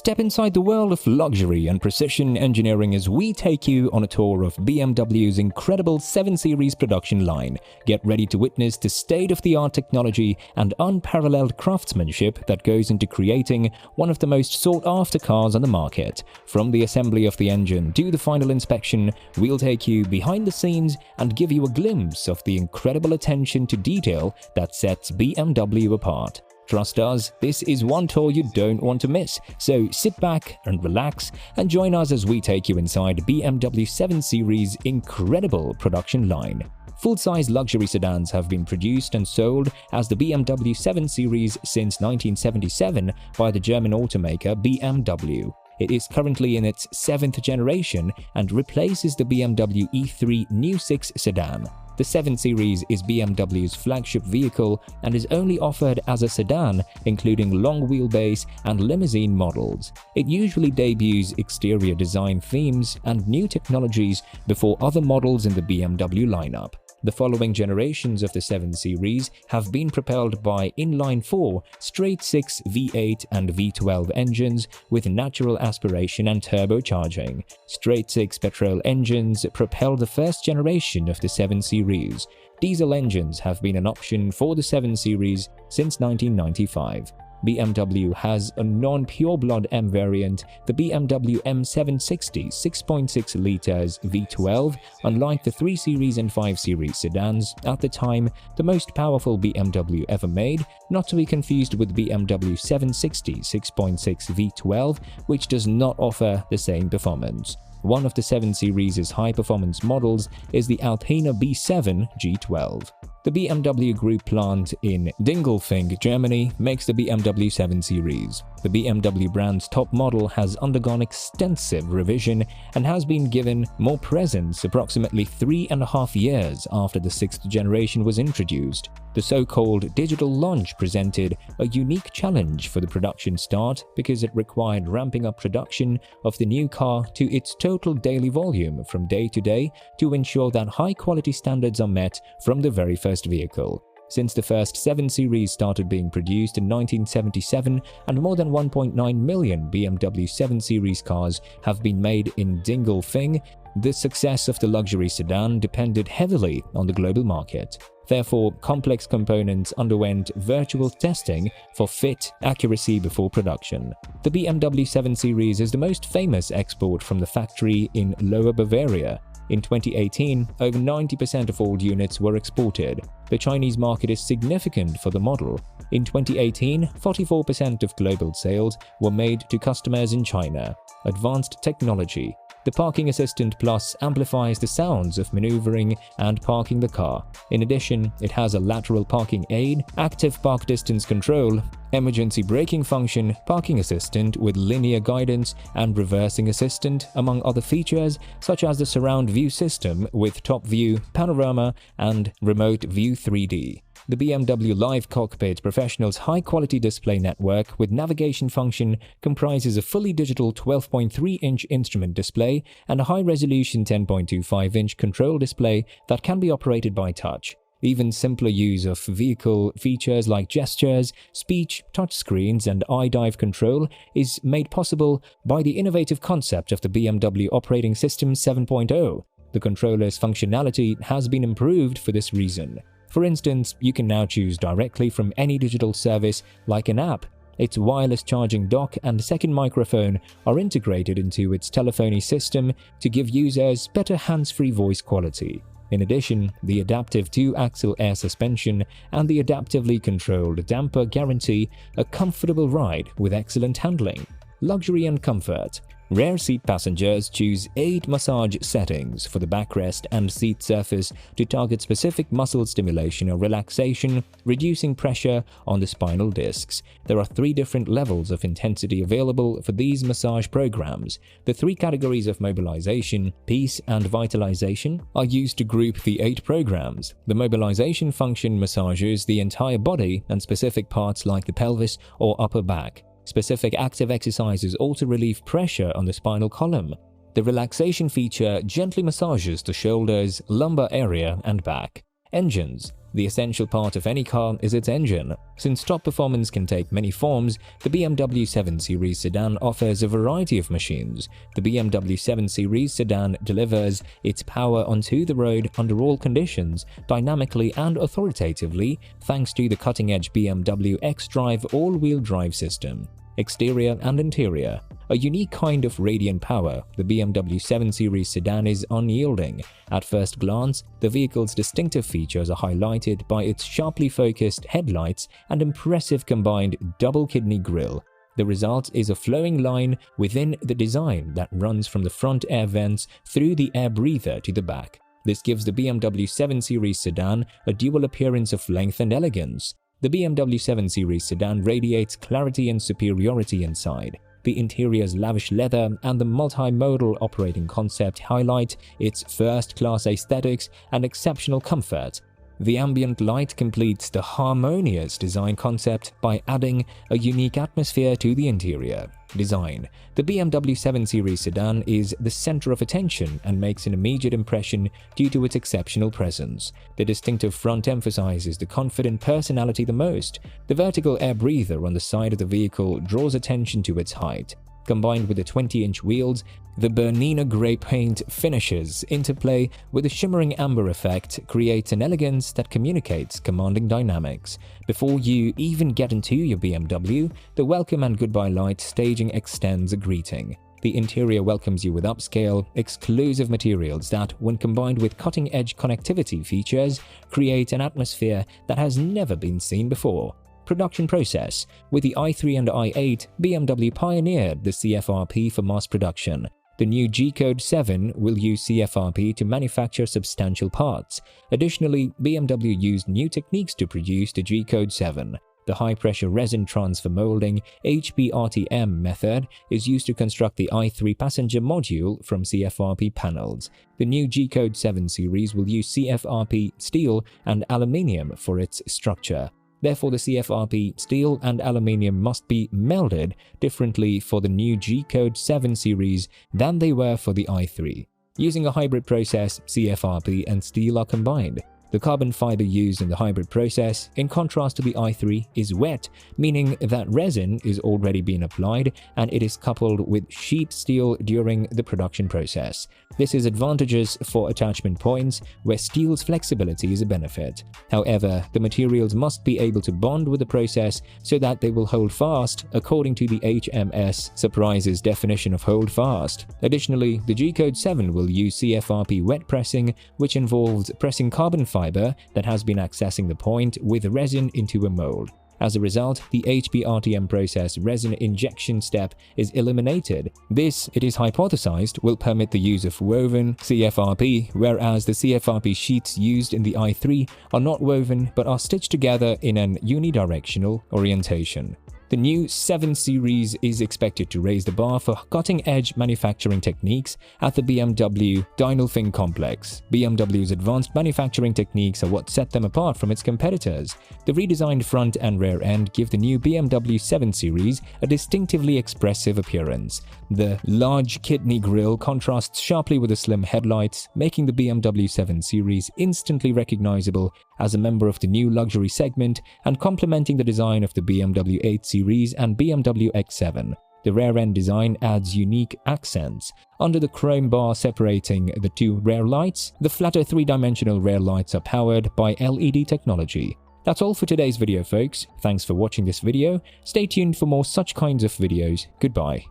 Step inside the world of luxury and precision engineering as we take you on a tour of BMW's incredible 7 Series production line. Get ready to witness the state-of-the-art technology and unparalleled craftsmanship that goes into creating one of the most sought-after cars on the market. From the assembly of the engine to the final inspection, we'll take you behind the scenes and give you a glimpse of the incredible attention to detail that sets BMW apart. Trust us, this is one tour you don't want to miss, so sit back and relax and join us as we take you inside BMW 7 Series' incredible production line. Full-size luxury sedans have been produced and sold as the BMW 7 Series since 1977 by the German automaker BMW. It is currently in its 7th generation and replaces the BMW E3 New 6 sedan. The 7 Series is BMW's flagship vehicle and is only offered as a sedan, including long wheelbase and limousine models. It usually debuts exterior design themes and new technologies before other models in the BMW lineup. The following generations of the 7 Series have been propelled by inline-4, straight-6 V8 and V12 engines with natural aspiration and turbocharging. Straight-6 petrol engines propel the first generation of the 7 Series. Diesel engines have been an option for the 7 Series since 1995. BMW has a non-pureblood M variant, the BMW M760 6.6 liters V12, unlike the 3 Series and 5 Series sedans, at the time the most powerful BMW ever made, not to be confused with BMW 760 6.6 V12, which does not offer the same performance. One of the 7 Series' high-performance models is the Alpina B7 G12. The BMW Group plant in Dingolfing, Germany, makes the BMW 7 Series. The BMW brand's top model has undergone extensive revision and has been given more presence approximately 3.5 years after the 6th generation was introduced. The so-called digital launch presented a unique challenge for the production start because it required ramping up production of the new car to its total daily volume from day to day to ensure that high-quality standards are met from the very first vehicle. Since the first 7 Series started being produced in 1977 and more than 1.9 million BMW 7 Series cars have been made in Dingolfing, the success of the luxury sedan depended heavily on the global market. Therefore, complex components underwent virtual testing for fit accuracy before production. The BMW 7 Series is the most famous export from the factory in Lower Bavaria. In 2018, over 90% of all units were exported. The Chinese market is significant for the model. In 2018, 44% of global sales were made to customers in China. Advanced technology. The Parking Assistant Plus amplifies the sounds of maneuvering and parking the car. In addition, it has a lateral parking aid, active park distance control, emergency braking function, parking assistant with linear guidance, and reversing assistant, among other features such as the surround view system with top view, panorama, and remote view 3D. The BMW Live Cockpit Professional's high-quality display network with navigation function comprises a fully digital 12.3-inch instrument display and a high-resolution 10.25-inch control display that can be operated by touch. Even simpler use of vehicle features like gestures, speech, touchscreens, and iDrive control is made possible by the innovative concept of the BMW Operating System 7.0. The controller's functionality has been improved for this reason. For instance, you can now choose directly from any digital service like an app. Its wireless charging dock and second microphone are integrated into its telephony system to give users better hands-free voice quality. In addition, the adaptive 2-axle air suspension and the adaptively controlled damper guarantee a comfortable ride with excellent handling. Luxury and comfort. Rear seat passengers choose 8 massage settings for the backrest and seat surface to target specific muscle stimulation or relaxation, reducing pressure on the spinal discs. There are 3 different levels of intensity available for these massage programs. The 3 categories of mobilization, peace, and vitalization are used to group the 8 programs. The mobilization function massages the entire body and specific parts like the pelvis or upper back. Specific active exercises also relieve pressure on the spinal column. The relaxation feature gently massages the shoulders, lumbar area, and back. Engines. The essential part of any car is its engine. Since top performance can take many forms, the BMW 7 Series sedan offers a variety of machines. The BMW 7 Series sedan delivers its power onto the road under all conditions, dynamically and authoritatively, thanks to the cutting-edge BMW xDrive all-wheel drive system. Exterior and interior. A unique kind of radiant power, the BMW 7 Series sedan is unyielding. At first glance, the vehicle's distinctive features are highlighted by its sharply focused headlights and impressive combined double-kidney grille. The result is a flowing line within the design that runs from the front air vents through the air breather to the back. This gives the BMW 7 Series sedan a dual appearance of length and elegance. The BMW 7 Series sedan radiates clarity and superiority inside. The interior's lavish leather and the multimodal operating concept highlight its first-class aesthetics and exceptional comfort. The ambient light completes the harmonious design concept by adding a unique atmosphere to the interior. Design. The BMW 7 Series sedan is the center of attention and makes an immediate impression due to its exceptional presence. The distinctive front emphasizes the confident personality the most. The vertical air breather on the side of the vehicle draws attention to its height. Combined with the 20-inch wheels, the Bernina grey paint finishes interplay with a shimmering amber effect creates an elegance that communicates commanding dynamics. Before you even get into your BMW, the welcome and goodbye light staging extends a greeting. The interior welcomes you with upscale, exclusive materials that, when combined with cutting-edge connectivity features, create an atmosphere that has never been seen before. Production process. With the i3 and i8, BMW pioneered the CFRP for mass production. The new G-Code 7 will use CFRP to manufacture substantial parts. Additionally, BMW used new techniques to produce the G-Code 7. The high-pressure resin transfer molding HPRTM method is used to construct the i3 passenger module from CFRP panels. The new G-Code 7 series will use CFRP steel and aluminium for its structure. Therefore, the CFRP steel and aluminium must be melded differently for the new G-Code 7 series than they were for the i3. Using a hybrid process, CFRP and steel are combined. The carbon fiber used in the hybrid process, in contrast to the i3, is wet, meaning that resin is already being applied and it is coupled with sheet steel during the production process. This is advantageous for attachment points where steel's flexibility is a benefit. However, the materials must be able to bond with the process so that they will hold fast according to the HMS Surprises definition of hold fast. Additionally, the G-Code 7 will use CFRP wet pressing, which involves pressing carbon fiber that has been accessing the point with resin into a mold. As a result, the HPRTM process resin injection step is eliminated. This, it is hypothesized, will permit the use of woven CFRP, whereas the CFRP sheets used in the i3 are not woven but are stitched together in an unidirectional orientation. The new 7 Series is expected to raise the bar for cutting-edge manufacturing techniques at the BMW Dingolfing complex. BMW's advanced manufacturing techniques are what set them apart from its competitors. The redesigned front and rear end give the new BMW 7 Series a distinctively expressive appearance. The large kidney grille contrasts sharply with the slim headlights, making the BMW 7 Series instantly recognizable as a member of the new luxury segment and complementing the design of the BMW 8 Series and BMW X7. The rear-end design adds unique accents. Under the chrome bar separating the two rear lights, the flatter three-dimensional rear lights are powered by LED technology. That's all for today's video, folks. Thanks for watching this video. Stay tuned for more such kinds of videos. Goodbye.